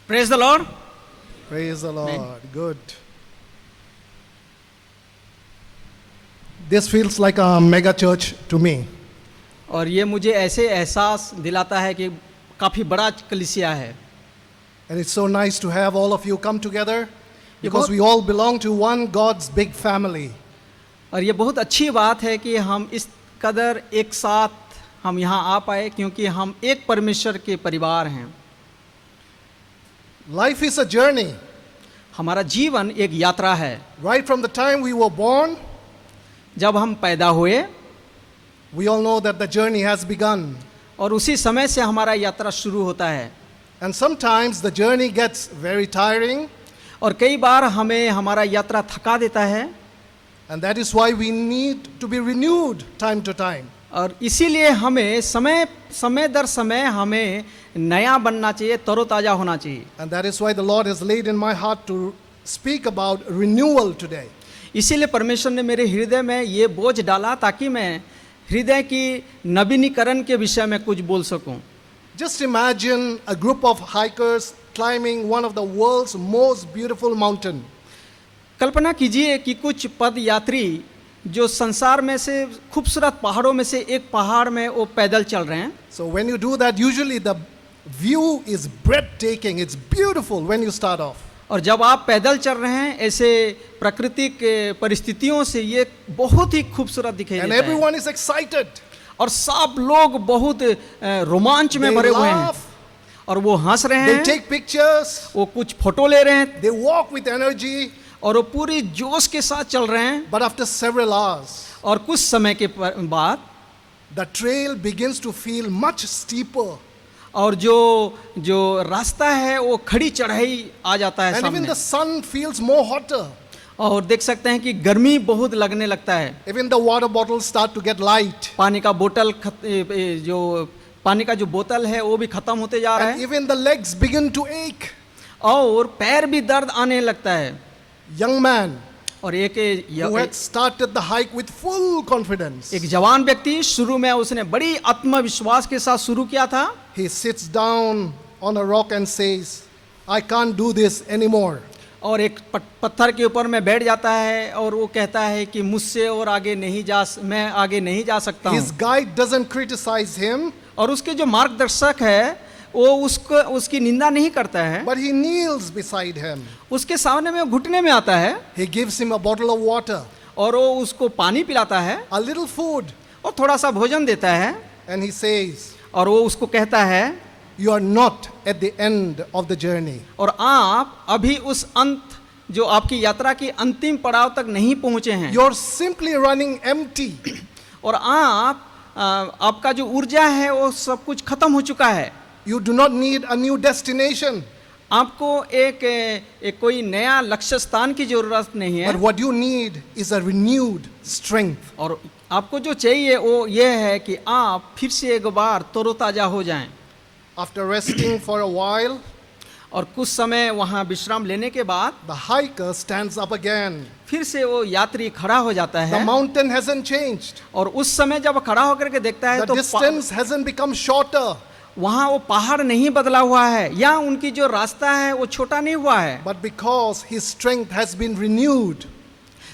Praise the Lord. Praise the Lord. Amen. Good. This feels like a mega church to me. और ये मुझे ऐसे एहसास दिलाता है कि काफ़ी बड़ा कलीसिया है. And it's so nice to have all of you come together because बहुत- we all belong to one God's big family. और ये बहुत अच्छी बात है कि हम इस कदर एक साथ हम यहाँ आ पाए क्योंकि हम एक परमेश्वर के परिवार हैं. Life is a journey. हमारा जीवन एक यात्रा है. Right from the time we were born, जब हम पैदा हुए we all know that the journey has begun. और उसी समय से हमारा यात्रा शुरू होता है. And sometimes the journey gets very tiring, और कई बार हमें हमारा यात्रा थका देता है. and that is why we need to be renewed time to time. और इसीलिए हमें समय समय दर समय हमें नया बनना चाहिए, तरोताज़ा होना चाहिए. And that is why the Lord has laid in my heart to speak about renewal today. इसीलिए परमेश्वर ने मेरे हृदय में ये बोझ डाला ताकि मैं हृदय की नवीनीकरण के विषय में कुछ बोल सकूं. Just imagine a group of hikers climbing one of the world's most beautiful mountain. कल्पना कीजिए कि कुछ पद यात्री जो संसार में से खूबसूरत पहाड़ों में से एक पहाड़ में वो पैदल चल रहे हैं. So when you do that, usually the view is breathtaking. It's beautiful when you start off. और जब आप पैदल चल रहे हैं ऐसे प्राकृतिक परिस्थितियों से ये बहुत ही खूबसूरत दिखाई And देता है. everyone is excited. और सब लोग बहुत रोमांच में They भरे हुए हैं laugh. और वो हंस रहे They हैं, take pictures. वो कुछ फोटो ले रहे हैं They walk with energy. और वो पूरी जोश के साथ चल रहे हैं. But after several hours, और कुछ समय के बाद the trail begins to feel much steeper. और जो रास्ता है वो खड़ी चढ़ाई आ जाता है And even सामने. the sun feels more hotter. और देख सकते हैं कि गर्मी बहुत लगने लगता है. Even the water bottles start to get light. पानी का बोतल जो पानी का जो बोतल है वो भी खत्म होते जा रहा And है even the legs begin to ache. और पैर भी दर्द आने लगता है. Young man और who had started the hike with full confidence, एक जवान व्यक्ति शुरू में उसने बड़ी आत्मविश्वास के साथ शुरू किया था. he sits down on a rock and says, I can't do this anymore. और एक पत्थर के ऊपर में बैठ जाता है और वो कहता है कि मुझसे और मैं आगे नहीं जा सकता His हूँ. guide doesn't criticize him, और उसके जो मार्गदर्शक है वो उसकी निंदा नहीं करता है. but he kneels beside him. उसके सामने में वो घुटने में आता है He gives him a bottle of water, और वो उसको पानी पिलाता है a little food, और थोड़ा सा भोजन देता है. and he says, और वो उसको कहता है you are not at the end of the journey. और आप अभी उस अंत जो आपकी यात्रा की अंतिम पड़ाव तक नहीं पहुंचे हैं. You're simply running empty. और आपका जो ऊर्जा है वो सब कुछ खत्म हो चुका है. You do not need a new destination, आपको एक कोई नया लक्ष्य स्थान की जरूरत नहीं है. but what you need is a renewed strength. और आपको जो चाहिए वो ये है कि आप फिर से एक बार तरोताजा हो जाएं. After resting for a while, और कुछ समय वहाँ विश्राम लेने के बाद the hiker stands up again. फिर से वो यात्री खड़ा हो जाता The है. mountain hasn't changed. और उस समय जब खड़ा होकर के देखता है The तो distance hasn't become shorter, वहाँ वो पहाड़ नहीं बदला हुआ है या उनकी जो रास्ता है वो छोटा नहीं हुआ है. but because his strength has been renewed,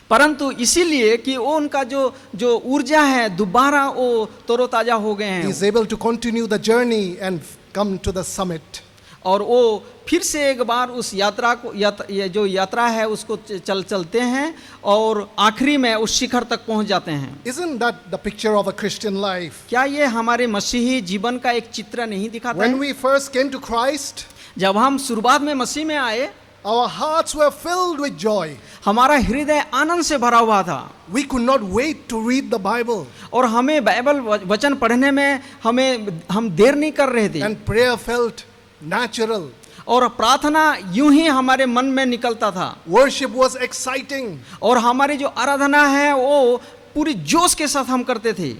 परंतु इसीलिए कि वो उनका जो ऊर्जा है दोबारा वो तरोताजा हो गए he हैं is able to continue the journey and come to the summit. और वो फिर से एक बार उस यात्रा को ये जो यात्रा है उसको चलते हैं और आखिरी में उस शिखर तक पहुंच जाते हैं. Isn't that the picture of a Christian life? क्या ये हमारे मसीही जीवन का एक चित्र नहीं दिखाता When है? we first came to Christ, जब हम शुरुआत में मसीह में आए our hearts were filled with joy. हमारा हृदय आनंद से भरा हुआ था We could not wait to read the Bible, और हमें बाइबल वचन पढ़ने में हम देर नहीं कर रहे थे. and prayer felt natural. और प्रार्थना यूं ही हमारे मन में निकलता था. Worship was exciting. और हमारी जो आराधना है वो पूरी जोश के साथ हम करते थे.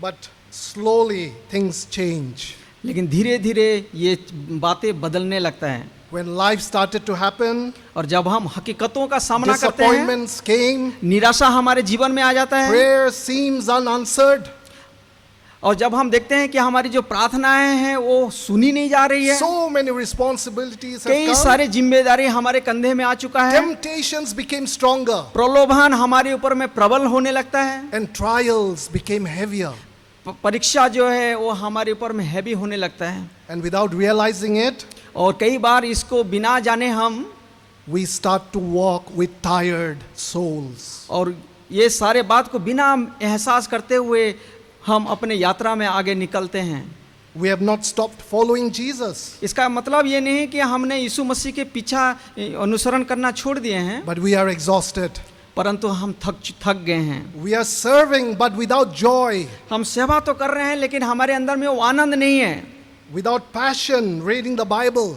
But slowly things change. लेकिन धीरे धीरे ये बातें बदलने लगता है. When life started to happen, और जब हम हकीकतों का सामना करते हैं, disappointments came, निराशा हमारे जीवन में आ जाता है prayer seems unanswered, और जब हम देखते हैं कि हमारी जो प्रार्थनाएं हैं वो सुनी नहीं जा रही है, So many responsibilities have कई come. सारे जिम्मेदारी हमारे कंधे में आ चुका है, Temptations became stronger प्रलोभन हमारे ऊपर में प्रबल होने लगता है, and trials became heavier. परीक्षा जो है वो हमारे ऊपर में हैवी होने लगता है, And without realizing it, और कई बार इसको बिना जाने हम we start to walk with tired souls. और ये सारे बात को बिना एहसास करते हुए हम अपने यात्रा में आगे निकलते हैं। We have not stopped following Jesus, इसका मतलब ये नहीं कि हमने यीशु मसीह के पीछा अनुसरण करना छोड़ दिए हैं, but we are exhausted. परंतु हम थक गए हैं। We are serving, but without joy, हम सेवा तो कर रहे हैं लेकिन हमारे अंदर में वो आनंद नहीं है, without passion, reading the Bible,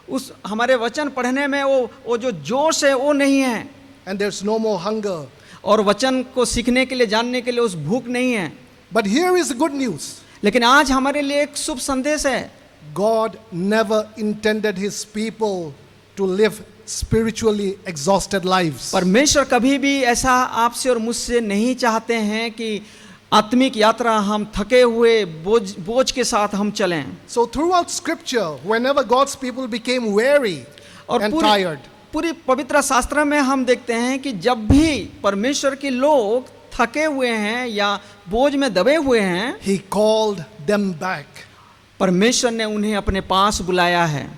उस हमारे वचन पढ़ने में वो जो जोश है वो नहीं है, and there's no more hunger. और वचन को सीखने के लिए, जानने के लिए उस भूख नहीं है। But here is the good news. लेकिन आज हमारे लिए एक शुभ संदेश है, God never intended his people to live spiritually exhausted lives. परमेश्वर कभी भी ऐसा आपसे और मुझसे नहीं चाहते हैं कि आत्मिक यात्रा हम थके हुए बोझ के साथ हम चलें। So throughout scripture, whenever God's people became weary और and tired, पूरी पवित्र शास्त्र में हम देखते हैं कि जब भी परमेश्वर के लोग थके हुए हैं या बोझ में दबे हुए हैं, he called them back परमेश्वर ने उन्हें अपने पास बुलाया है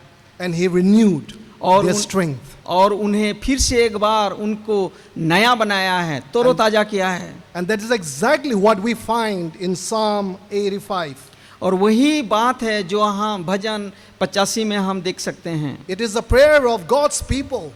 and he renewed और their strength. और उन्हें फिर से एक बार उनको नया बनाया है, तरोताजा किया है। And that is exactly what we find in Psalm 85. और वही बात है जो हम भजन 85 में हम देख सकते हैं। It is the prayer of God's people.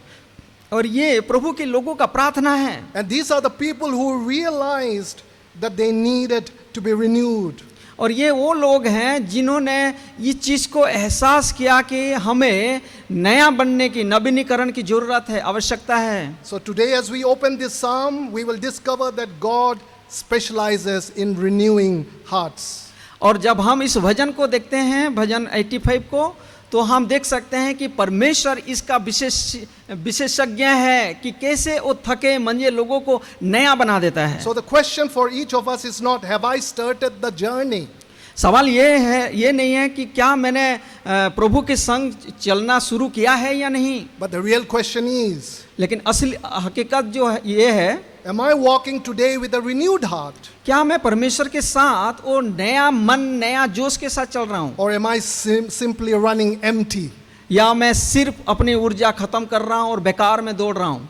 और ये प्रभु के लोगों का प्रार्थना है, And these are the people who realized that they needed to be renewed. और ये वो लोग हैं जिन्होंने इस चीज़ को एहसास किया कि हमें नया बनने की, नवीनीकरण की जरूरत है, आवश्यकता है। So today as we open this psalm, we will discover that God specializes in renewing hearts. और जब हम इस भजन को देखते हैं, भजन 85 को, तो हम देख सकते हैं कि परमेश्वर इसका विशेषज्ञ है कि कैसे वो थके मंजे लोगों को नया बना देता है। So the question for each of us is not, have I started the journey? सवाल ये नहीं है कि क्या मैंने प्रभु के संग चलना शुरू किया है या नहीं, But the real question is, लेकिन असली हकीकत जो है ये है, am I walking today with a renewed heart? क्या मैं परमेश्वर के साथ वो नया मन, नया जोश के साथ चल रहा हूँ, Or am I simply running empty? या मैं सिर्फ अपनी ऊर्जा खत्म कर रहा हूँ और बेकार में दौड़ रहा हूँ।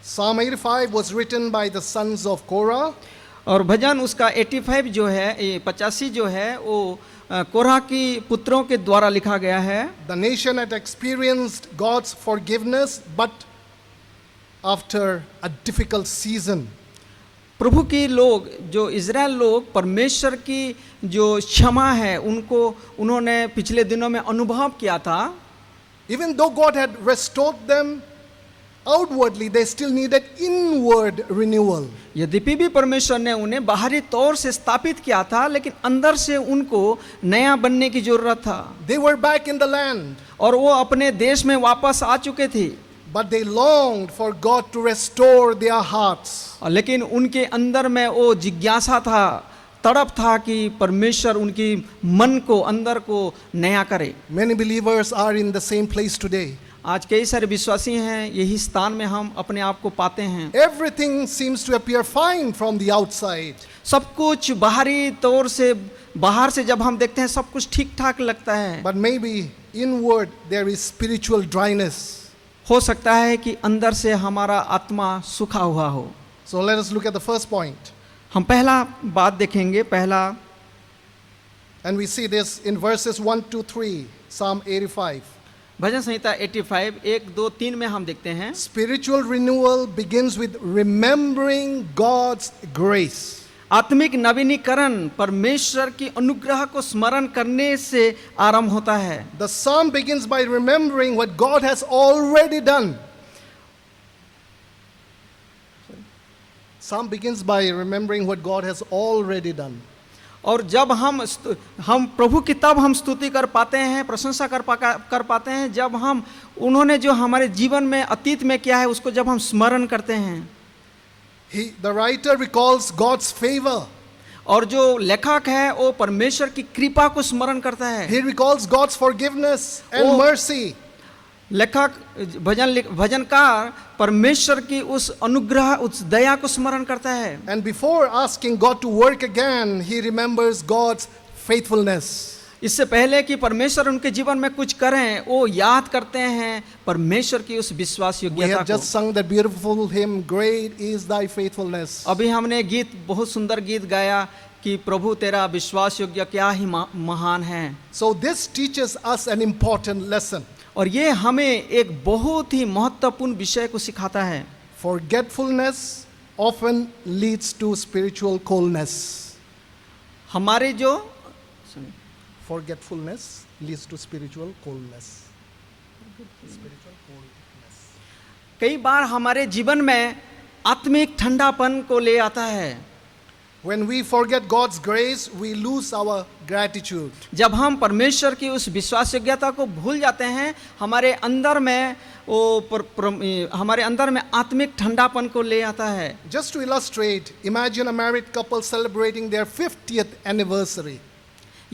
Psalm 85 was written by the sons of Korah. और भजन उसका 85 जो है, 85 जो है, वो कोरह की पुत्रों के द्वारा लिखा गया है। The nation had experienced God's forgiveness, but after a difficult season. प्रभु की लोग, जो इज़राइल लोग, परमेश्वर की जो क्षमा है उन्होंने पिछले दिनों में अनुभव किया था। Even though God had restored them outwardly, they still needed inward renewal. यद्यपि भी परमेश्वर ने उन्हें बाहरी तौर से स्थापित किया था, लेकिन अंदर से उनको नया बनने की जरूरत था। They were back in the land, और वो अपने देश में वापस आ चुके थे, but they longed for God to restore their hearts. लेकिन उनके अंदर में वो जिज्ञासा था, तड़प था कि परमेश्वर उनकी मन को, अंदर को नया करे। Many believers are in the same place today. आज कई सारे विश्वासी हैं, यही स्थान में हम अपने आप को पाते हैं। Everything seems to appear fine from the outside, सब कुछ बाहरी तौर से, बाहर से जब हम देखते हैं सब कुछ ठीक ठाक लगता है, but maybe inward there is spiritual dryness. हो सकता है कि अंदर से हमारा आत्मा सूखा हुआ हो। So let us look at the first point. हम पहला बात देखेंगे, पहला, And we see this in verses 1 to 3, Psalm 85. भजन संहिता 85 1, 2, 3 में हम देखते हैं, Spiritual renewal begins with remembering God's grace. आत्मिक नवीनीकरण परमेश्वर की अनुग्रह को स्मरण करने से आरंभ होता है। The psalm begins by remembering what God has already done. Psalm begins by remembering what God has already done. और जब हम प्रभु की तब हम स्तुति कर पाते हैं, प्रशंसा कर पाते हैं जब हम उन्होंने जो हमारे जीवन में अतीत में किया है उसको जब हम स्मरण करते हैं। The writer recalls God's favor. और जो लेखक है वो परमेश्वर की कृपा को स्मरण करता है। He recalls God's forgiveness and Oh. mercy. लेखक भजनकार परमेश्वर की उस अनुग्रह, उस दया को स्मरण करता है। And before asking God to work again, he remembers God's faithfulness. इससे पहले कि परमेश्वर उनके जीवन में कुछ करें, वो याद करते हैं परमेश्वर की उस विश्वास We योग्यता have just को। sung that beautiful hymn, Great is thy faithfulness. अभी हमने गीत, बहुत सुंदर गीत गाया कि प्रभु तेरा विश्वास योग्य क्या ही महान है। So this teaches us an important lesson. और ये हमें एक बहुत ही महत्वपूर्ण विषय को सिखाता है। Forgetfulness often leads to spiritual coldness. हमारे जो Forgetfulness leads to spiritual coldness. Spiritual coldness. कई बार हमारे जीवन में आत्मिक ठंडापन को ले आता है। When we forget God's grace, we lose our gratitude. जब हम परमेश्वर की उस विश्वास योग्यता को भूल जाते हैं, हमारे अंदर में हमारे अंदर में आत्मिक ठंडापन को ले आता है। Just to illustrate, imagine a married couple celebrating their 50th anniversary.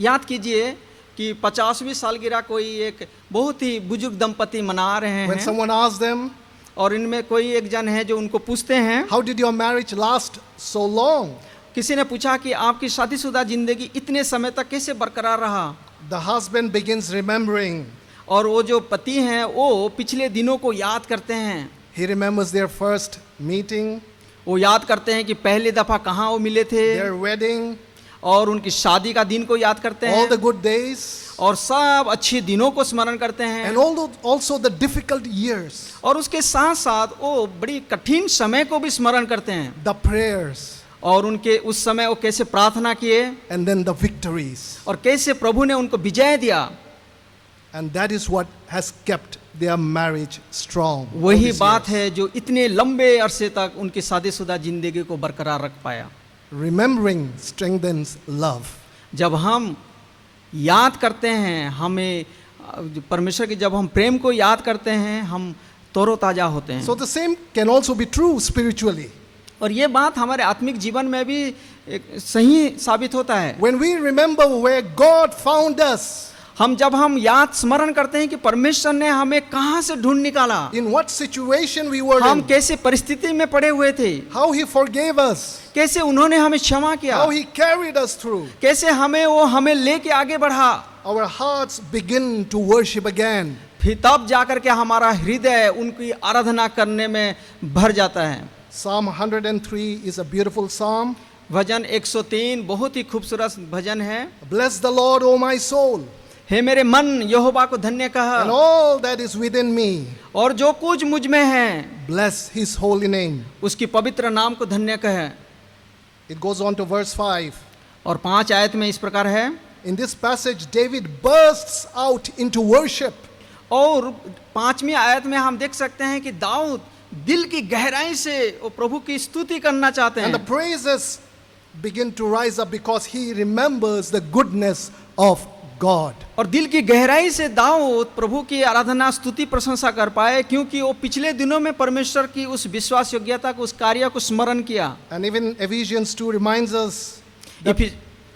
याद कीजिए कि 50वीं सालगिरह कोई एक बहुत ही बुजुर्ग दंपति मना रहे When हैं, someone asks them, और इनमें कोई एक जन है जो उनको पूछते हैं, how did your marriage last so long? किसी ने पूछा कि आपकी शादीशुदा जिंदगी इतने समय तक कैसे बरकरार रहा। The husband begins remembering. और वो जो पति हैं वो पिछले दिनों को याद करते हैं। He remembers their first meeting, वो याद करते हैं कि पहली दफा कहाँ वो मिले थे, their wedding, और उनकी शादी का दिन को याद करते all the हैं, good days, और सब अच्छे दिनों को स्मरण करते हैं। and also the difficult years, और उसके साथ साथ वो बड़ी कठिन समय को भी स्मरण करते हैं, the prayers, और उनके उस समय वो कैसे प्रार्थना किए and then the victories. और कैसे प्रभु ने उनको विजय दिया। And that is what has kept their marriage strong. all वही these बात years. है जो इतने लंबे अरसे तक उनकी शादीशुदा जिंदगी को बरकरार रख पाया। Remembering strengthens love. जब हम याद करते हैं, हमें परमेश्वर की जब हम प्रेम को याद करते हैं, हम तरोताजा होते हैं। So the same can also be true spiritually. और ये बात हमारे आत्मिक जीवन में भी एक सही साबित होता है। When we remember where God found us, जब हम याद स्मरण करते हैं कि परमेश्वर ने हमें कहाँ से ढूंढ निकाला, in what situation we were हम in, कैसे परिस्थिति में पड़े हुए थे, how He forgave us, कैसे उन्होंने हमें क्षमा किया, how He carried us through, कैसे हमें लेके आगे बढ़ा, our hearts begin to worship again. फिर तब जाकर के हमारा हृदय उनकी आराधना करने में भर जाता है। Psalm 103 is a beautiful psalm. भजन 103 बहुत ही खूबसूरत भजन है। Bless the Lord, O my soul, हे मेरे मन यहोवा को धन्य and कह, all that is within me. और जो कुछ मुझ में है Bless His holy name. उसकी पवित्र नाम को धन्य कह। It goes on to verse 5. और 5 आयत में इस प्रकार है, In this passage, David bursts out into worship. और 5वीं आयत में हम देख सकते हैं कि दाऊद दिल की गहराई से वो प्रभु की स्तुति करना चाहते And the हैं, praises begin to rise up because he remembers the goodness of God. और दिल की गहराई से दाऊद प्रभु की आराधना स्तुति प्रशंसा कर पाए, क्योंकि वो पिछले दिनों में परमेश्वर की उस विश्वास योग्यता को, उस कार्य को स्मरण किया। And even Ephesians 2 reminds us that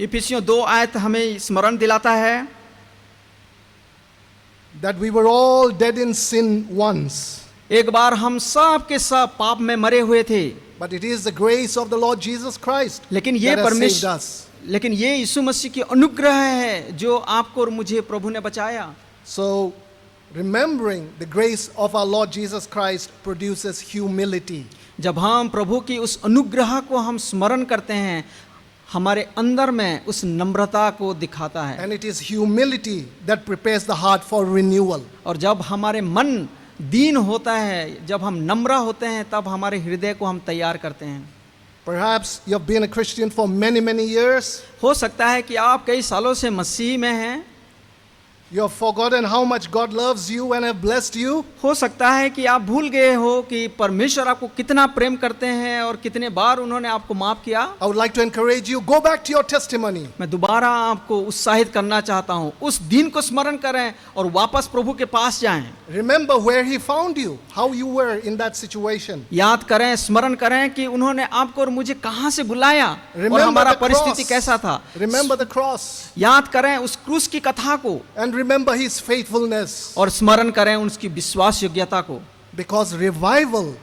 इफिसियों 2 आयत हमें स्मरण दिलाता है we were all dead in sin once. एक बार हम सब के सब पाप में मरे हुए थे, But it is the grace of the Lord Jesus Christ लेकिन ये that has saved परमेश्वर us. लेकिन ये यीशु मसीह की अनुग्रह है जो आपको और मुझे प्रभु ने बचाया। So, remembering the grace of our Lord Jesus Christ produces humility. जब हम प्रभु की उस अनुग्रह को हम स्मरण करते हैं, हमारे अंदर में उस नम्रता को दिखाता है, And it is humility that prepares the heart for renewal. और जब हमारे मन दीन होता है, जब हम नम्र होते हैं, तब हमारे हृदय को हम तैयार करते हैं। Perhaps you have been a Christian for many years. हो सकता है कि आप कई सालों से मसीह में हैं, You have forgotten how much God loves you and have blessed you. हो सकता है कि आप भूल गए हो कि परमेश्वर आपको कितना प्रेम करते हैं और कितने बार उन्होंने आपको माफ किया। I would like to encourage you, go back to your testimony. मैं दोबारा आपको उत्साहित करना चाहता हूँ, उस दिन को स्मरण करें और वापस प्रभु के पास जाएं। Remember where He found you, how you were in that situation. याद करें, स्मरण करें कि उन्होंने आपको और मुझे कहाँ से बुलाया और Remember हमारा the परिस्थिति cross. कैसा था। Remember the cross. याद करें उस क्रूस की कथा को And remember His faithfulness. और स्मरण करें उसकी विश्वास योग्यता को। Because revival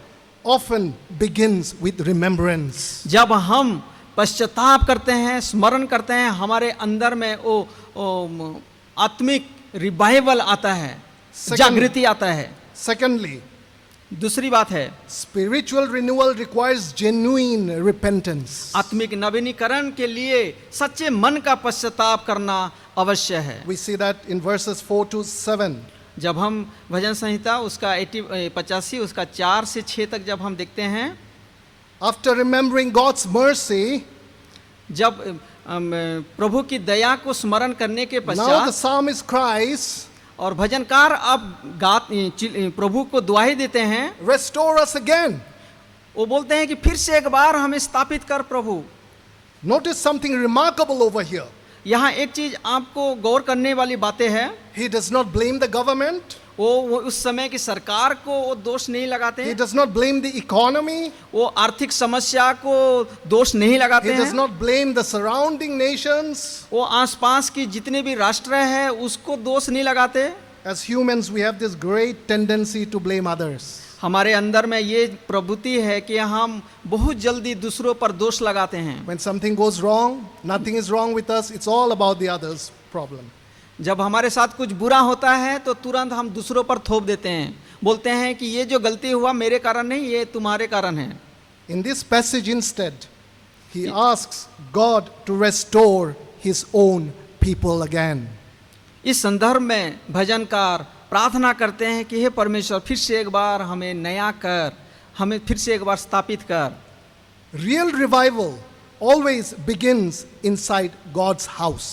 often begins with remembrance. जब हम पश्चाताप करते हैं, स्मरण करते हैं, हमारे अंदर में वो आत्मिक रिवाइवल आता है, जागृति आता है। Secondly, दूसरी बात है, spiritual renewal requires genuine repentance. आत्मिक नवीनीकरण के लिए सच्चे मन का पश्चाताप करना अवश्य है। We see that in verses 4 to 7. जब हम भजन संहिता उसका 85 उसका 4 से 6 तक जब हम देखते हैं, After remembering God's mercy, जब प्रभु की दया को स्मरण करने के now the पश्चात psalmist cries, और भजनकार अब प्रभु को दुआई देते हैं, restore us again. वो बोलते हैं कि फिर से एक बार हमें स्थापित कर प्रभु। Notice something remarkable over here. यहाँ एक चीज आपको गौर करने वाली बातें हैं। He does not blame the government. वो उस समय की सरकार को वो दोष नहीं लगाते He हैं, does not blame the economy. वो आर्थिक समस्या को दोष नहीं लगाते He does हैं, not blame the surrounding nations. वो आसपास की जितने भी राष्ट्र है उसको दोष नहीं लगाते। As humans, we have this great tendency to blame others. हमारे अंदर में ये प्रवृत्ति है कि हम बहुत जल्दी दूसरों पर दोष लगाते हैं। When something goes wrong, nothing is wrong with us. It's all about the other's problem. जब हमारे साथ कुछ बुरा होता है तो तुरंत हम दूसरों पर थोप देते हैं, बोलते हैं कि ये जो गलती हुआ मेरे कारण नहीं, ये तुम्हारे कारण है। In this passage instead, he asks God to restore his own people again. इस संदर्भ में भजनकार प्रार्थना करते हैं कि हे परमेश्वर, फिर से एक बार हमें नया कर, हमें फिर से एक बार स्थापित कर। Real revival always begins inside God's house.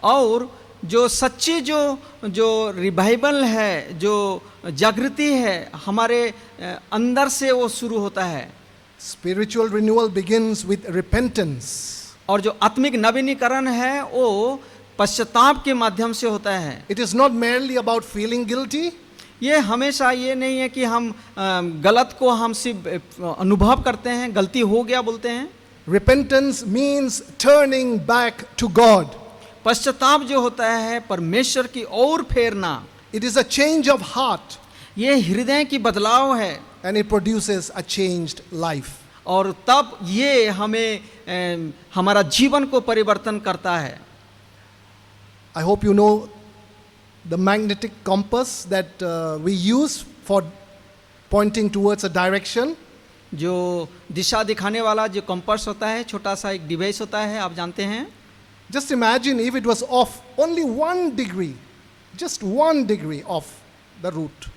और जो सच्ची जो रिवाइवल है, जो जागृति है, हमारे अंदर से वो शुरू होता है। Spiritual renewal begins with repentance. और जो आत्मिक नवीनीकरण है वो पश्चाताप के माध्यम से होता है। It is not merely about feeling guilty. ये हमेशा ये नहीं है कि हम गलत को हम सिर्फ अनुभव करते हैं, गलती हो गया बोलते हैं। Repentance means turning back to God. पश्चाताप जो होता है परमेश्वर की ओर फेरना, It is a change of heart ये हृदय की बदलाव है and it produces a changed life. और तब ये हमें हमारा जीवन को परिवर्तन करता है। I hope you know the magnetic compass that we use for pointing towards a direction. जो दिशा दिखाने वाला जो कंपास होता है, छोटा सा एक डिवाइस होता है, आप जानते हैं। Just imagine if it was off only 1 degree, just 1 degree off the route.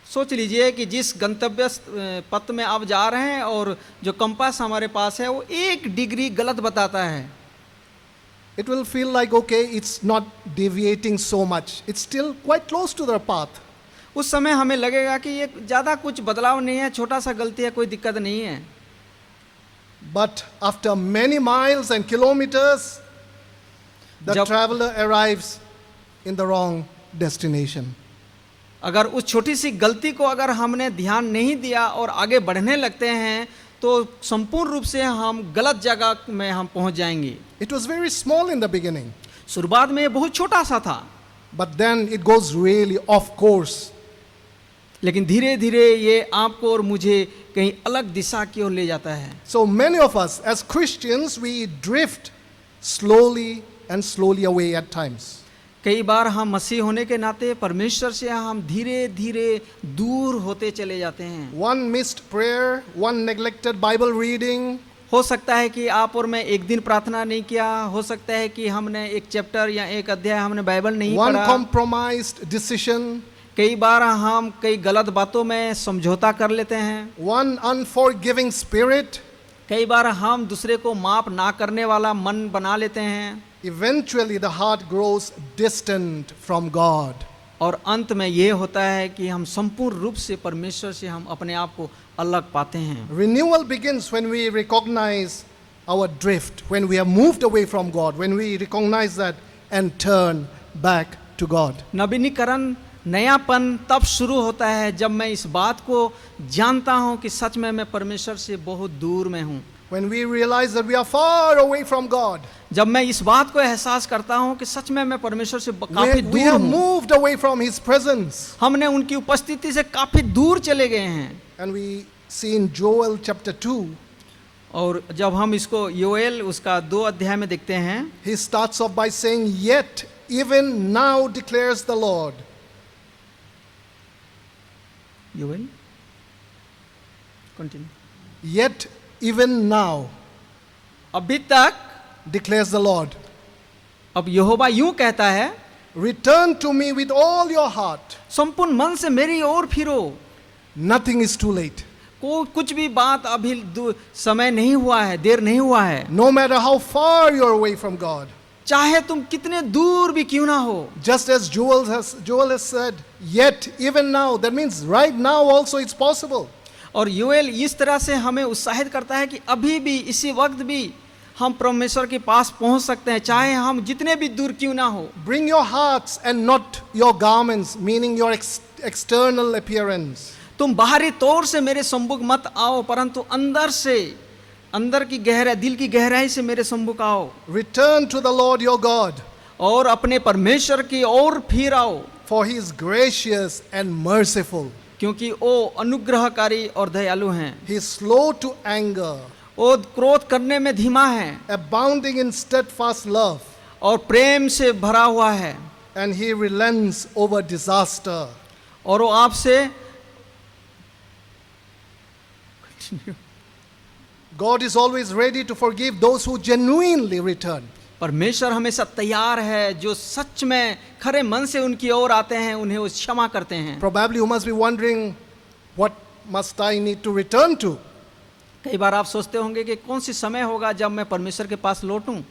सोच लीजिए कि जिस गंतव्य पथ में आप जा रहे हैं और जो कंपास हमारे पास है वो 1 डिग्री गलत बताता है, It will feel like, okay, it's not deviating so much. It's still quite close to the path. उस समय हमें लगेगा कि ये ज़्यादा कुछ बदलाव नहीं है, छोटा सा गलती है, कोई दिक्कत नहीं है। But after many miles and kilometers, the जब- traveler arrives in the wrong destination. अगर उस छोटी सी गलती को अगर हमने ध्यान नहीं दिया और आगे बढ़ने लगते हैं तो संपूर्ण रूप से हम गलत जगह में हम पहुंच जाएंगे। It was very small in the beginning, शुरुआत में ये बहुत छोटा सा था, but then it goes really off course. लेकिन धीरे धीरे ये आपको और मुझे कहीं अलग दिशा की ओर ले जाता है। So many of us as Christians, we drift slowly and slowly away at times. कई बार हम मसीह होने के नाते परमेश्वर से हम धीरे धीरे दूर होते चले जाते हैं। One missed prayer, one neglected Bible reading, हो सकता है कि आप और मैं एक दिन प्रार्थना नहीं किया, हो सकता है कि हमने एक चैप्टर या एक अध्याय हमने बाइबल नहीं one पढ़ा। compromised decision, कई बार हम कई गलत बातों में समझौता कर लेते हैं। one unforgiving spirit, कई बार हम दूसरे को माफ ना करने वाला मन बना लेते हैं। eventually the heart grows distant from God. और अंत में ये होता है कि हम संपूर्ण रूप से परमेश्वर से हम अपने आप को अलग पाते हैं। Renewal begins when we recognize our drift, when we have moved away from God, when we recognize that and turn back to God. नवीनीकरण नयापन तब शुरू होता है जब मैं इस बात को जानता हूं कि सच में मैं परमेश्वर से बहुत दूर में हूं। When we realize that we are far away from God, जब मैं इस बात को एहसास करता हूं कि सच में मैं परमेश्वर से काफी we दूर have हूं, moved away from His presence. हमने उनकी उपस्थिति से काफी दूर चले गए हैं। And we see in Joel chapter 2, और जब हम इसको योएल उसका 2 अध्याय में देखते हैं, he starts off by saying, "Yet even now declares the Lord." योएल कंटिन्यू। Yet even now अभी तक, declares the Lord, अब यहोवा यूं कहता है, return to me with all your heart. संपूर्ण मन से मेरी ओर फिरो। Nothing is too late. कुछ भी बात अभी समय नहीं हुआ है, देर नहीं हुआ है। No matter how far you're away from God. चाहे तुम कितने दूर भी क्यों ना हो, Just as Joel has said, yet even now, that means right now also it's possible. और योएल इस तरह से हमें उत्साहित करता है कि अभी भी इसी वक्त भी हम परमेश्वर के पास पहुंच सकते हैं, चाहे हम जितने भी दूर क्यों ना हो। Bring your hearts and not your garments, meaning your external appearance. तुम बाहरी तौर से मेरे सम्मुख मत आओ, परंतु अंदर से, अंदर की गहराई, दिल की गहराई से मेरे सम्मुख आओ। Return to the Lord your God, और अपने परमेश्वर की ओर फिर आओ, for he is gracious and merciful. क्योंकि वो अनुग्रहकारी और दयालु हैं। He is slow to anger, वो क्रोध करने में धीमा है abounding in steadfast love, और प्रेम से भरा हुआ है, and he relents over disaster. और वो आपसे God is always ready to forgive those who genuinely return. परमेश्वर हमेशा तैयार है, जो सच में खरे मन से उनकी ओर आते हैं उन्हें वो क्षमा करते हैं। Probably you must be wondering, what must I need to return to? कई बार आप सोचते होंगे कि कौन सी समय होगा जब मैं परमेश्वर के पास लौटूं।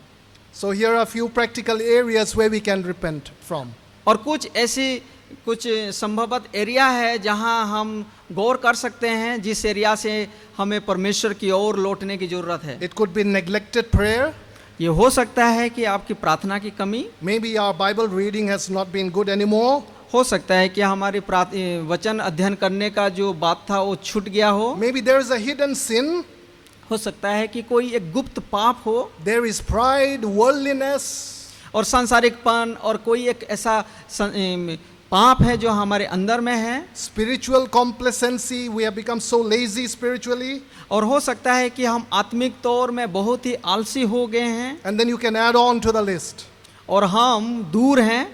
So here are a few practical areas where we can repent from. और कुछ संभवत एरिया है जहां हम गौर कर सकते हैं, जिस एरिया से हमें परमेश्वर की ओर लौटने की जरूरत है। It could be neglected prayer. ये हो सकता है कि आपकी प्रार्थना की कमी, Maybe our Bible reading has not been good anymore. हो सकता है कि हमारी वचन अध्ययन करने का जो बात था वो छूट गया हो। Maybe there is a hidden sin. हो सकता है कि कोई एक गुप्त पाप हो, There is pride, worldliness. और सांसारिकपन, और कोई एक ऐसा पाप है जो हमारे अंदर में है। Spiritual complacency. We have become so lazy spiritually. और हो सकता है कि हम आत्मिक तौर में बहुत ही आलसी हो गए हैं, And then you can add on to the list. और हम दूर हैं।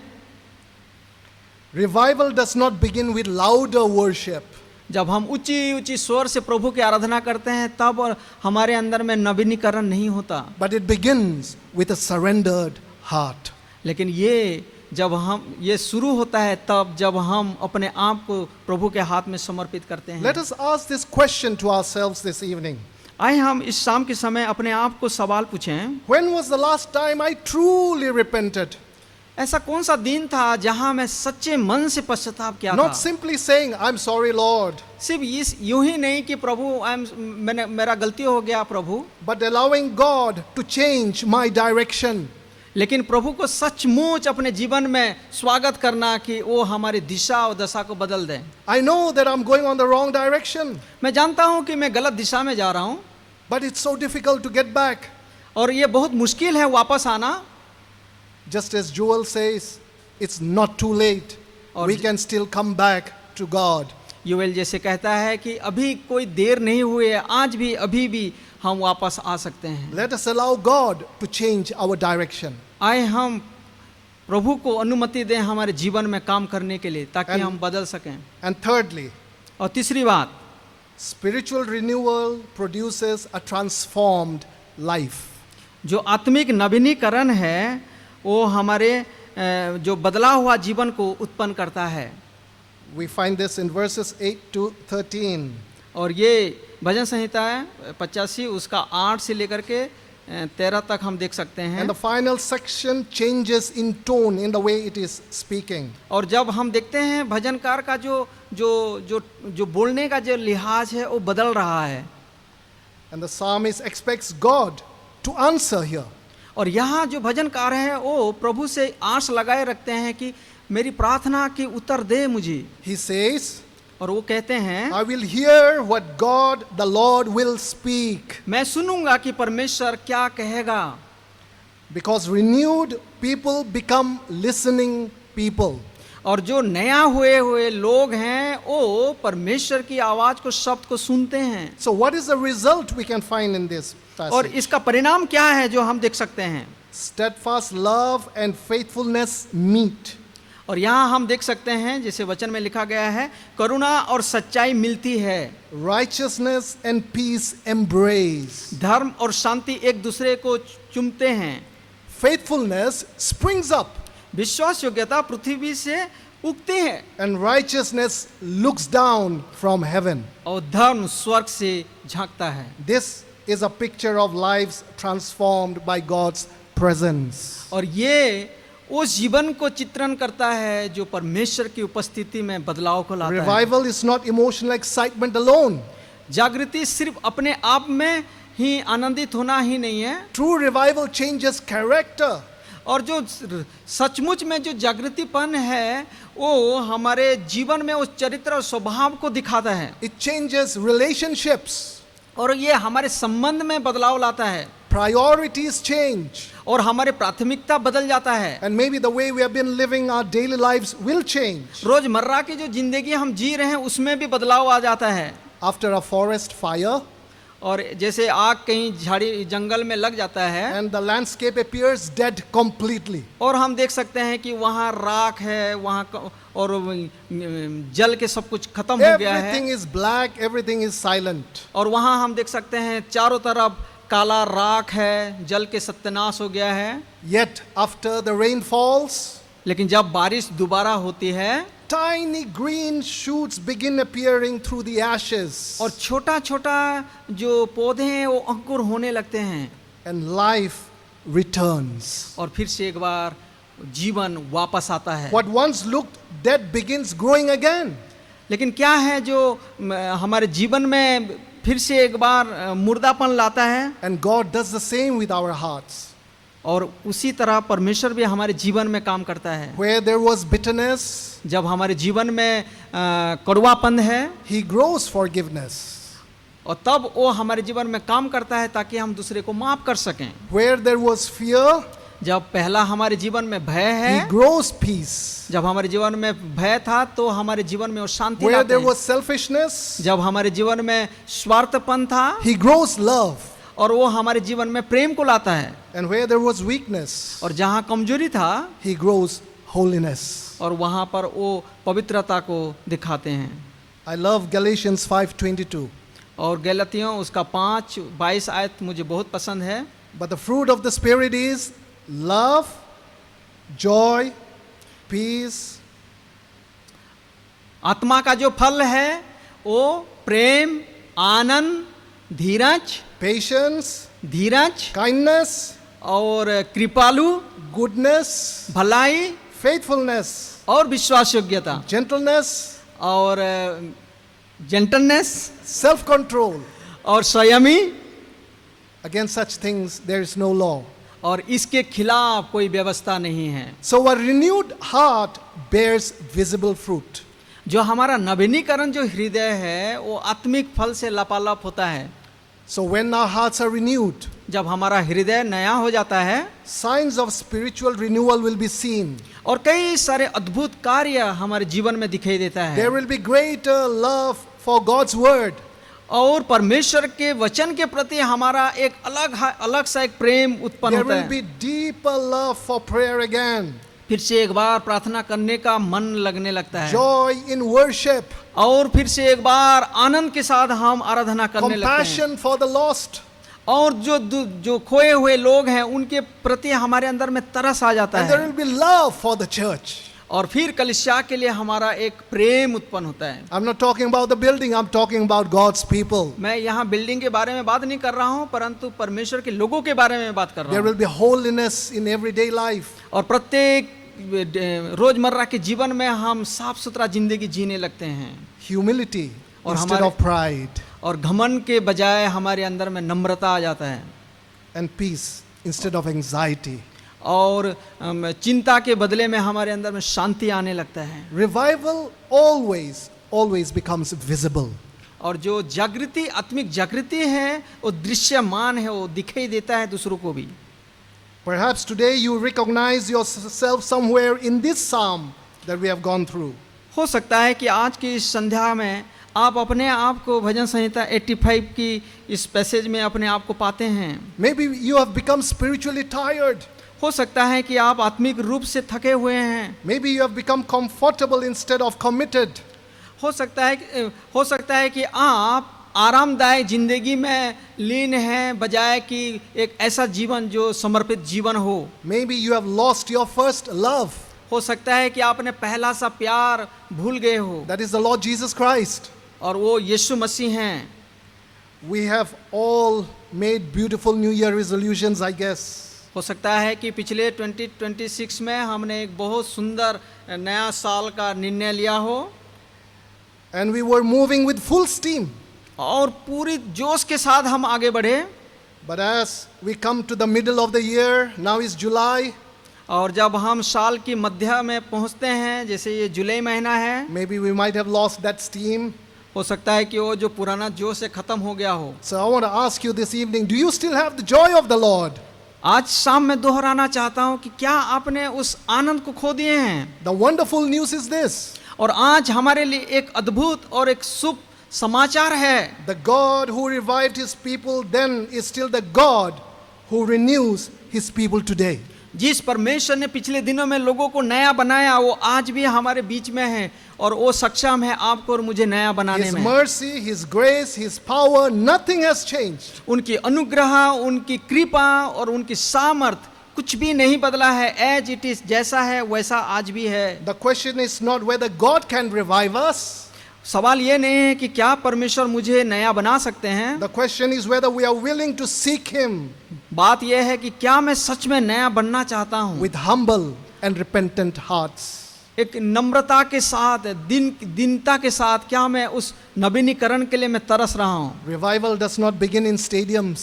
Revival does not begin with louder worship. जब हम ऊंची ऊंची स्वर से प्रभु की आराधना करते हैं तब और हमारे अंदर में नवीनीकरण नहीं होता, But it begins with a surrendered heart. लेकिन ये शुरू होता है तब जब हम अपने आप को प्रभु के हाथ में समर्पित करते हैं। Let us ask this question to ourselves this evening. आइए हम इस शाम के समय अपने आप को सवाल पूछें, When was the last time I truly repented? ऐसा कौन सा दिन था जहां मैं सच्चे मन से पश्चाताप किया Not था? simply saying, I'm sorry, Lord, सिर्फ यूं ही नहीं कि प्रभु मेरा गलती हो गया प्रभु, but allowing God to change my direction. लेकिन प्रभु को सचमुच अपने जीवन में स्वागत करना कि वो हमारी दिशा और दशा को बदल दें। I know that I'm going on the wrong direction, मैं जानता हूं कि मैं गलत दिशा में जा रहा हूं, but it's so difficult to get back. और ये बहुत मुश्किल है वापस आना। Just as Joel says, it's not too late. और We can still come back to God. Joel जैसे कहता है कि अभी कोई देर नहीं हुई है, आज भी अभी भी हम वापस आ सकते हैं। Let us allow God to change our direction. आए हम प्रभु को अनुमति दें हमारे जीवन में काम करने के लिए, ताकि हम बदल सकें। And thirdly, और तीसरी बात, spiritual renewal produces a transformed life. जो आत्मिक नवीनीकरण है वो हमारे जो बदला हुआ जीवन को उत्पन्न करता है। We find this in verses 8 to 13. और ये भजन संहिता है 85 उसका 8 से लेकर के 13 तक हम देख सकते हैं। And the final section changes in tone in the way it is speaking. और जब हम देखते हैं भजनकार का जो बोलने का जो लिहाज है वो बदल रहा है। And the psalmist expects God to answer here. और यहाँ जो भजनकार है वो प्रभु से आस लगाए रखते हैं कि मेरी प्रार्थना की उत्तर दे मुझे। He says, और वो कहते हैं I will hear what God the Lord will speak. मैं सुनूंगा कि परमेश्वर क्या कहेगा। Because renewed people become listening people. और जो नया हुए लोग हैं वो परमेश्वर की आवाज को, शब्द को सुनते हैं। So what is the result we can find in this और passage? इसका परिणाम क्या है जो हम देख सकते हैं। Steadfast love and faithfulness meet. और यहाँ हम देख सकते हैं जैसे वचन में लिखा गया है, करुणा और सच्चाई मिलती है, Righteousness and peace embrace. धर्म और शांति एक दूसरे को चूमते हैं। Faithfulness springs up विश्वास योग्यता पृथ्वी से उगती है and righteousness looks down from heaven. और धर्म स्वर्ग से झांकता है। This is a picture of lives transformed by God's presence. और ये उस जीवन को चित्रण करता है जो परमेश्वर की उपस्थिति में बदलाव को लाता है। Revival is not emotional excitement alone. जागृति सिर्फ अपने आप में ही आनंदित होना ही नहीं है। True revival changes character. और जो सचमुच में जो जागृतिपन है वो हमारे जीवन में उस चरित्र और स्वभाव को दिखाता है। It changes relationships. और ये हमारे संबंध में बदलाव लाता है। Priorities change. और हमारे प्राथमिकता बदल जाता है। And maybe the way we have been living our daily lives will change. रोजमर्रा की जो जिंदगी हम जी रहे हैं उसमें भी बदलाव आ जाता है। After a forest fire, और जैसे आग कहीं झाड़ी जंगल में लग जाता है and the landscape appears dead completely. और हम देख सकते हैं कि वहाँ राख है, वहाँ और जल के सब कुछ खत्म हो गया है Everything is black, everything is silent. और वहाँ हम देख सकते हैं चारों तरफ काला राख है, जल के सत्यानाश हो गया है। Yet after the rain falls, लेकिन जब बारिश दोबारा होती है tiny green shoots begin appearing through the ashes. और छोटा छोटा जो पौधे हैं वो अंकुर होने लगते हैं And life returns. और फिर से एक बार जीवन वापस आता है। What once looked dead begins growing again. लेकिन क्या है जो हमारे जीवन में फिर से एक बार मुर्दापन लाता है। And God does the same with our hearts. और उसी तरह परमेश्वर भी हमारे जीवन में काम करता है। Where there was bitterness, जब हमारे जीवन में कड़वापन है He grows forgiveness. और तब वो हमारे जीवन में काम करता है ताकि हम दूसरे को माफ कर सकें। Where there was fear, जब पहला हमारे जीवन में भय है, He grows peace. जब हमारे जीवन में भय था तो हमारे जीवन में वो शांति Where लाते there हैं। was selfishness, जब हमारे जीवन में स्वार्थपन था He grows love. और वो हमारे जीवन में प्रेम को लाता है। And where there was weakness, और जहाँ कमजोरी था He grows holiness. और वहाँ पर वो पवित्रता को दिखाते हैं। I love Galatians 5:22. और गलतियों उसका 5:22 आयत मुझे बहुत पसंद है। But the fruit of the Spirit is love, joy, peace. आत्मा का जो फल है वो प्रेम, आनंद, धीरज, Patience, धीरज kindness, और कृपालु, goodness, भलाई faithfulness, और विश्वास योग्यता gentleness, और जेंटलनेस self-control. और संयमी। Against such things there is no law. और इसके खिलाफ कोई व्यवस्था नहीं है। So a renewed heart bears visible fruit. जो हमारा नवीनीकरण जो हृदय है वो आत्मिक फल से लपालप होता है। So when our hearts are renewed, जब हमारा हृदय नया हो जाता है signs of spiritual renewal will be seen. और कई सारे अद्भुत कार्य हमारे जीवन में दिखाई देता है। There will be greater love for God's word. और परमेश्वर के वचन के प्रति हमारा एक अलग सा एक प्रेम उत्पन्न There होता will है। be deeper love for prayer again. फिर से एक बार प्रार्थना करने का मन लगने लगता है। Joy in worship. और फिर से एक बार आनंद के साथ हम आराधना करने लगते हैं। Compassion for the lost. और जो खोए हुए लोग हैं उनके प्रति हमारे अंदर में तरस आ जाता And there है। will be love for the church. और फिर कलीसिया के लिए हमारा एक प्रेम उत्पन्न होता है। I'm not talking about the building, I'm talking about God's people. मैं यहाँ बिल्डिंग के बारे में बात नहीं कर रहा हूँ, परंतु परमेश्वर के लोगों के बारे में बात कर रहा There हूँ। will be holiness in everyday life. और प्रत्येक रोजमर्रा के जीवन में हम साफ सुथरा जिंदगी जीने लगते हैं, Humility और instead हमारे- of pride. और घमंड के बजाय हमारे अंदर में नम्रता आ जाता है, And peace instead of anxiety. और चिंता के बदले में हमारे अंदर में शांति आने लगता है। Revival always becomes visible. और जो जागृति, आत्मिक जागृति है, वो दृश्यमान है, वो दिखाई देता है दूसरों को भी। Perhaps today you recognize yourself somewhere in this psalm that we have gone through. हो सकता है कि आज की इस संध्या में आप अपने आप को भजन संहिता 85 की इस पैसेज में अपने आप को पाते हैं। Maybe you have become spiritually tired. हो सकता है कि आप आत्मिक रूप से थके हुए हैं। Maybe you have become comfortable instead of committed. हो सकता है कि आप आरामदायक जिंदगी में लीन हैं, बजाय कि एक ऐसा जीवन जो समर्पित जीवन हो। Maybe you have lost your first love. हो सकता है कि आपने पहला सा प्यार भूल गए हो, That is the Lord Jesus Christ. और वो यीशु मसीह हैं। We have all made beautiful New Year resolutions, I guess. हो सकता है कि पिछले 2026 में हमने एक बहुत सुंदर नया साल का निर्णय लिया हो, And we were moving with full steam. और पूरी जोश के साथ हम आगे बढ़े। But as we come to the middle of the year, now is July, और जब हम साल की मध्य में पहुंचते हैं, जैसे ये जुलाई महीना है, maybe we might have lost that steam. हो सकता है कि वो जो पुराना जोश है खत्म हो गया हो। So I want to ask you this evening, do you still have the joy of the Lord? आज शाम में दोहराना चाहता हूं कि क्या आपने उस आनंद को खो दिए हैं? The wonderful news is this. और आज हमारे लिए एक अद्भुत और एक शुभ समाचार है। The God who revived his people then is still the God who renews his people today. जिस परमेश्वर ने पिछले दिनों में लोगों को नया बनाया, वो आज भी हमारे बीच में है, और वो सक्षम है आपको और मुझे नया बनाने His में। mercy, his grace, his power, nothing has changed. उनकी अनुग्रह, उनकी कृपा और उनकी सामर्थ कुछ भी नहीं बदला है। एज इट इज, जैसा है वैसा आज भी है। The question is not whether God can revive us. सवाल ये नहीं है कि क्या परमेश्वर मुझे नया बना सकते हैं। The question is whether we are willing to seek him बात यह है कि क्या मैं सच में नया बनना चाहता हूँ, with humble and repentant hearts. एक नम्रता के साथ, दीनता के साथ, क्या मैं उस नवीनीकरण के लिए मैं तरस रहा हूँ। Revival does not begin in stadiums.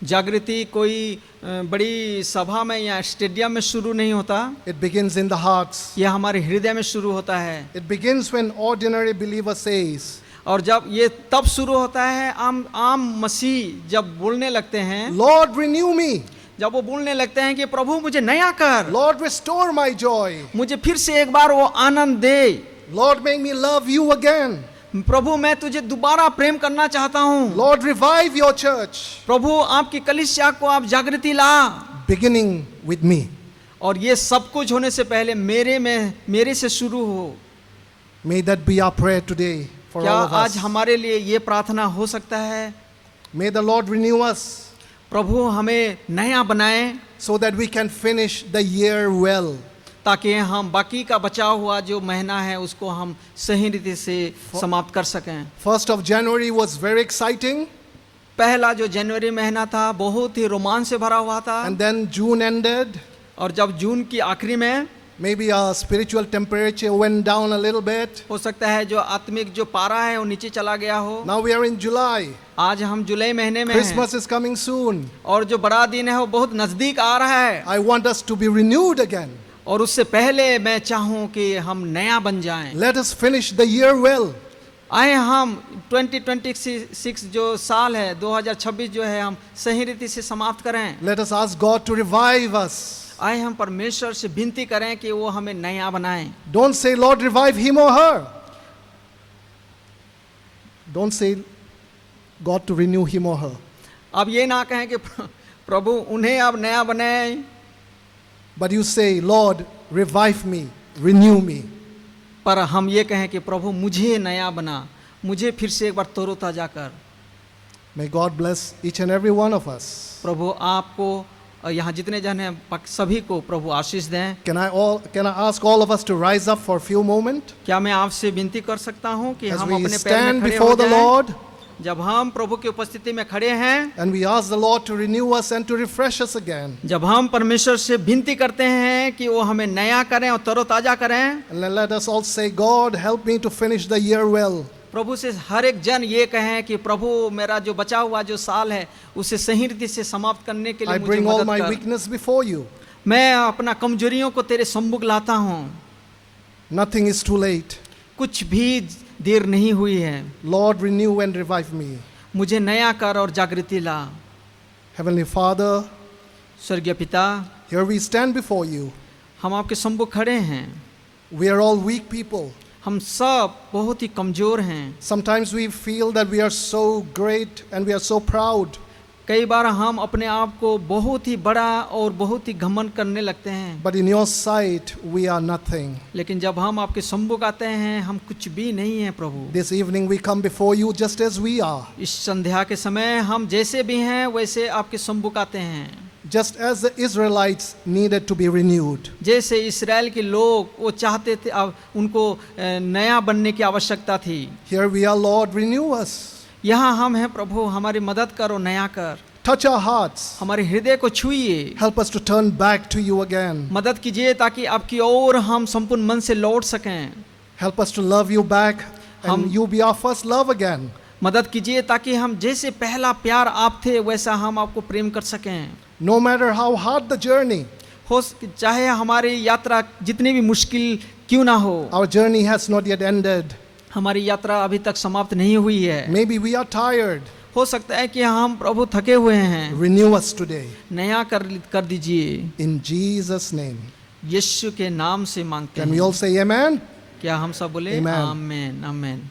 जागृति कोई बड़ी सभा में या स्टेडियम में शुरू नहीं होता, It begins in the hearts. यह हमारे हृदय में शुरू होता है। It begins when ordinary believer says, और जब ये तब शुरू होता है, आम मसीह जब बोलने लगते हैं, Lord, renew me. जब वो बोलने लगते हैं कि प्रभु मुझे नया कर, Lord, restore my joy. मुझे फिर से एक बार वो आनंद दे, Lord, make me love you again. प्रभु मैं तुझे दोबारा प्रेम करना चाहता हूँ, Lord, revive your church. प्रभु आपकी कलीसिया को आप जागृति ला। Beginning with me. और ये सब कुछ होने से पहले मेरे से शुरू हो। May that be our prayer today for क्या all of आज us. हमारे लिए ये प्रार्थना हो सकता है? May the Lord renew us प्रभु हमें नया बनाए, so that we can finish the year well. ताकि हम बाकी का बचा हुआ जो महीना है उसको हम सही रीति से समाप्त कर सकें। 1st of January was very exciting, पहला जो जनवरी महीना था बहुत ही रोमांच से भरा हुआ था, and then June ended. और जब जून की आखिरी में Maybe our spiritual temperature went down a little bit. हो सकता है जो आत्मिक जो पारा है वो नीचे चला गया हो। Now we are in July. आज हम जुलाई महीने में हैं, Christmas is coming soon. और जो बड़ा दिन है वो बहुत नजदीक आ रहा है। I want us to be renewed again. और उससे पहले मैं चाहूँ कि हम नया बन जाएं। Let us finish the year well. आए हम 2026 जो साल है 2026 जो है हम सही रीति से समाप्त करें। Let us ask God to revive us. आए हम परमेश्वर से विनती करें कि वो हमें नया बनाएं। Don't say, Lord, revive him or her. Don't say, God to renew him or her. अब ये ना कहें कि प्रभु उन्हें अब नया बनाएं, But you say, Lord, revive me, renew me. पर हम ये कहें कि प्रभु मुझे नया बना, मुझे फिर से एक बार तरोताजा कर। May God bless each and every one of us. प्रभु आपको और यहाँ जितने जन हैं सभी को प्रभु आशीष दें। Can I ask all of us to rise up for a few moments क्या मैं आपसे विनती कर सकता हूँ कि as हम we अपने पैर stand में खड़े हो before the जाएं, Lord जब हम प्रभु की उपस्थिति में खड़े हैं, and we ask the Lord to renew us and to refresh us again. जब हम परमेश्वर से विनती करते हैं कि वो हमें नया करें और तरोताजा करें। And let us all say, God, help me to finish the year well. प्रभु से हर एक जन ये कहें कि प्रभु मेरा जो बचा हुआ जो साल है उसे सही रीति से समाप्त करने के लिए I मुझे bring all मदद my कर। weakness before you. मैं अपना कमजोरियों को तेरे सम्मुख लाता हूँ। Nothing is too late. कुछ भी देर नहीं हुई है। Lord, renew and revive me. मुझे नया कर और जागृति ला। Heavenly Father, स्वर्गीय पिता, here we stand before you. हम आपके सम्मुख खड़े हैं। We are all weak people. हम सब बहुत ही कमजोर हैं। Sometimes we feel that we are so great and we are so proud. कई बार हम अपने आप को बहुत ही बड़ा और बहुत ही घमंड करने लगते हैं, But in your sight, we are nothing. लेकिन जब हम आपके सम्मुख आते हैं हम कुछ भी नहीं हैं प्रभु। This evening we come before you just as we are. इस संध्या के समय हम जैसे भी हैं वैसे आपके सम्मुख आते हैं। Just as the Israelites needed to be renewed. जैसे इस्राएल के लोग वो चाहते थे, अब उनको नया बनने की आवश्यकता थी। Here we are, Lord, renew us. यहाँ हम हैं प्रभु, हमारी मदद करो, नया कर। Touch our hearts. हमारे हृदय को छुइए, Help us to turn back to you again. मदद कीजिए ताकि आपकी ओर हम संपूर्ण मन से लौट सकें। Help us to love you back हम- and you be our first love again. मदद कीजिए ताकि हम जैसे पहला प्यार आप थे वैसा हम आपको प्रेम कर सकें। No matter how hard the journey, चाहे हमारी यात्रा जितनी भी मुश्किल क्यों ना हो, our journey has not yet ended. हमारी यात्रा अभी तक समाप्त नहीं हुई है। Maybe we are tired. हो सकता है कि हम प्रभु थके हुए हैं, Renew us today. नया कर दीजिए। In Jesus' name. यीशु के नाम से मांगते Can we हैं। all say amen? क्या हम सब बोले Amen. आमेन आमेन।